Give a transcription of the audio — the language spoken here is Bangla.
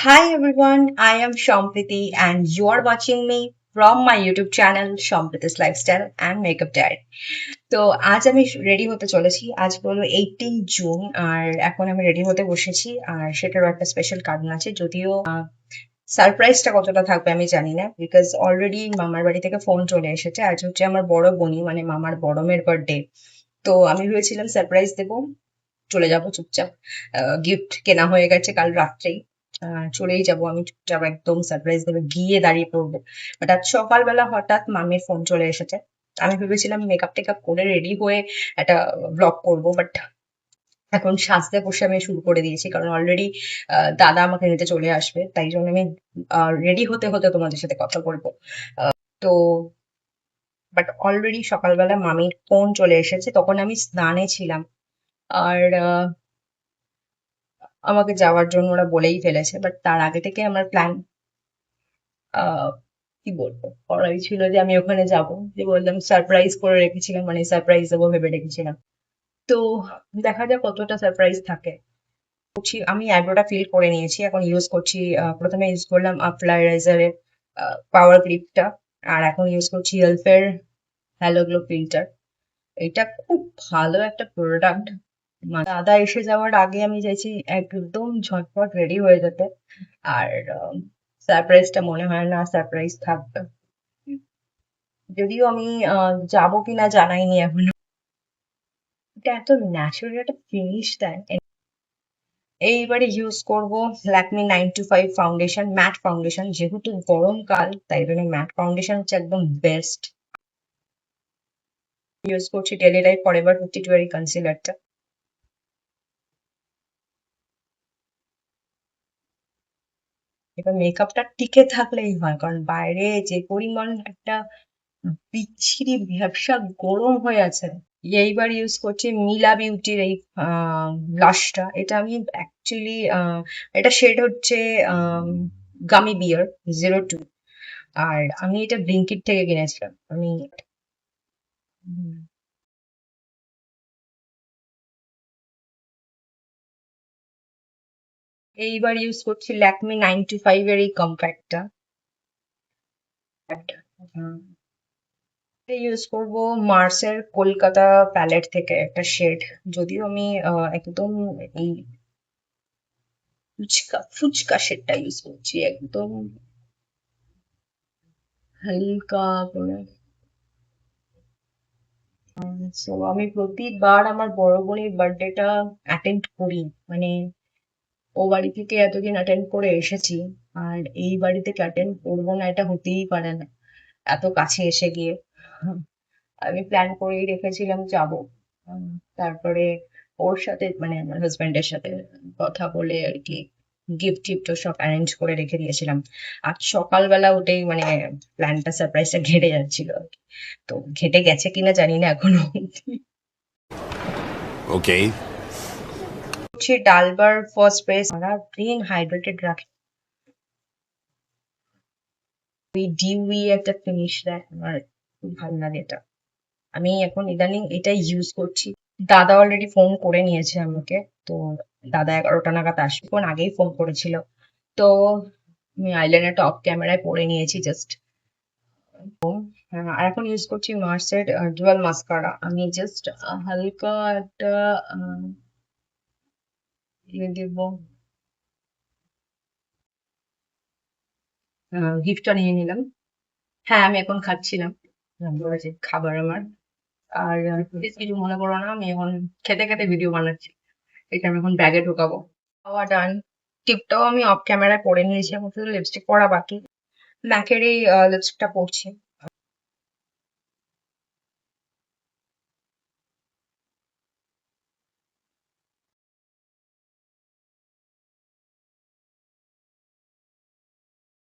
Hi everyone, I am Shampriti and you are watching me from my YouTube channel Shampriti's Lifestyle and Makeup Diary. তো আজ আমি রেডি হতে চলেছি। আজ হলো 18 জুন আর এখন আমি রেডি হতে বসেছি আর সেটারও একটা স্পেশাল কারণ আছে, যদিও সারপ্রাইজটা কতটা থাকবে আমি জানি না, বিকজ অলরেডি মামার বাড়ি থেকে ফোন চলে এসেছে। আজ হচ্ছে আমার বড় বোনই মানে মামার বড় মেয়ের বার্থডে। তো আমি ভেবেছিলাম সারপ্রাইজ দেবো, চলে যাব চুপচাপ। গিফট কেনা হয়ে গেছে কাল রাত্রেই। চলেই যাব আমি চুপচাপ, একদম সারপ্রাইজ দেবে গিয়ে দাঁড়িয়ে পড়বো। বাট আজ সকালবেলা হঠাৎ মামির ফোন চলে এসেছে। আমি ভেবেছিলাম মেকআপ টেকআপ করে রেডি হয়ে একটা ব্লগ করবো, বাট এখন সাজতে বসে আমি শুরু করে দিয়েছি, কারণ অলরেডি দাদা আমাকে নিতে চলে আসবে, তাই জন্য আমি রেডি হতে হতে তোমাদের সাথে কথা বলবো। তো বাট অলরেডি সকালবেলা মামির ফোন চলে এসেছে, তখন আমি স্নানে ছিলাম। আর আমাকে যাওয়ার জন্য ওরা বলেই ফেলেছে, বাট তার আগে থেকে আমার প্ল্যান কি বলবো করাই ছিল যে আমি ওখানে যাব, যে বললাম সারপ্রাইজ করে রেখেছিলাম, মানে সারপ্রাইজ দেবো ভেবে রেখেছিলাম। তো দেখা যাক কতটা সারপ্রাইজ থাকে। আমি আইব্রোটা ফিল করে নিয়েছি, এখন ইউজ করছি। প্রথমে ইউজ করলাম আপ্লাইজারের পাওয়ার ক্লিপটা, আর এখন ইউজ করছি এলফের হ্যালো গ্লো ফিল্টার। এটা খুব ভালো একটা প্রোডাক্ট। দাদা এসে যাওয়ার আগে আমি চাইছি একদম ঝটপট রেডি হয়ে যেতে। আর সারপ্রাইজটা মনে হয় না সারপ্রাইজ থাকবে, যদিও আমি যাবো কিনা জানাইনি এখনো। এটা এত ন্যাচারাল একটা ফিনিশ দেয়। এইবারে ইউজ করব ল্যাকমি 925 ফাউন্ডেশন, ম্যাট ফাউন্ডেশন। যেহেতু গরমকাল তাই জন্য ম্যাট ফাউন্ডেশন হচ্ছে একদম বেস্ট। ইউজ করছি ডেলি লাইফ ফরএভার 52 এর কনসিলারটা। এবার মেকআপটা টিকে থাকলেই হয়, কারণ বাইরে যে পরিমাণ একটা বিচ্ছিরি ভ্যাপসা গরম হয়ে আছে। এইবার ইউজ করছি মিলা বিউটির এই ব্লাশটা। এটা আমি অ্যাকচুয়ালি এটা শেড হচ্ছে গামি বিয়ার 02। আর আমি এটা ব্লিঙ্কিট থেকে কিনেছিলাম। আমি এইবার ইউজ করছি ল্যাকমি 95 এর এই কম্প্যাক্টটা। ইউজ করব মার্সের কলকাতা প্যালেট থেকে একটা শেড, যদিও আমি একদম এই ফুচকা ফুচকা শেডটা ইউজ করছি, একদম হালকা করে। সো আমি প্রতিবার আমার বড় বোনের বার্থডেটা অ্যাটেন্ড করি, মানে ও বাড়ি থেকে এতদিন অ্যাটেন্ড করে এসেছি, আর এই বাড়ি থেকে অ্যাটেন্ড করবো না এটা হতেই পারে না, এত কাছে এসে গিয়ে। আমি প্ল্যান করেই রেখেছিলাম যাব। তারপরে ওর সাথে মানে আমার হাজবেন্ডের সাথে কথা বলে আর কি গিফট টিফট সব অ্যারেঞ্জ করে রেখে দিয়েছিলাম। আজ সকালবেলা উঠেই মানে প্ল্যানটা সারপ্রাইজটা ঘেটে যাচ্ছিল আর কি। তো ঘেটে গেছে কিনা জানি না এখনো। Okay. হচ্ছে ডালবার ফার্স্ট প্রেস, আমরা ব্রেন হাইড্রেটেড রাখি, ওই ডিউই একটা ফিনিশ দেয়, আমার খুব ভালো লাগে এটা। আমি এখন ইদানিং এটাই ইউজ করছি। দাদা অলরেডি ফোন করে নিয়েছে আমাকে। তো দাদা 11টা নাগাদ আসবে, কোন আগেই ফোন করেছিল। তো আমি আইলাইনারটা অফ ক্যামেরায় পরে নিয়েছি জাস্ট। আর এখন ইউজ করছি মার্সের ডুয়াল মাস্কারা। আমি জাস্ট হালকা একটা ইয়ে দিব, গিফটটা নিয়ে নিলাম। হ্যাঁ আমি এখন খাচ্ছিলাম, বলেছি খাবার আমার। আর প্লিজ কিছু মনে করো না, আমি এখন খেতে খেতে ভিডিও বানাচ্ছি। এটা আমি এখন ব্যাগে ঢোকাবো। খাওয়া ডান। টিপটাও আমি অফ ক্যামেরায় পরে নিয়েছি, আমার শুধু লিপস্টিক পরা বাকি। ম্যাকের এই লিপস্টিকটা পরছি।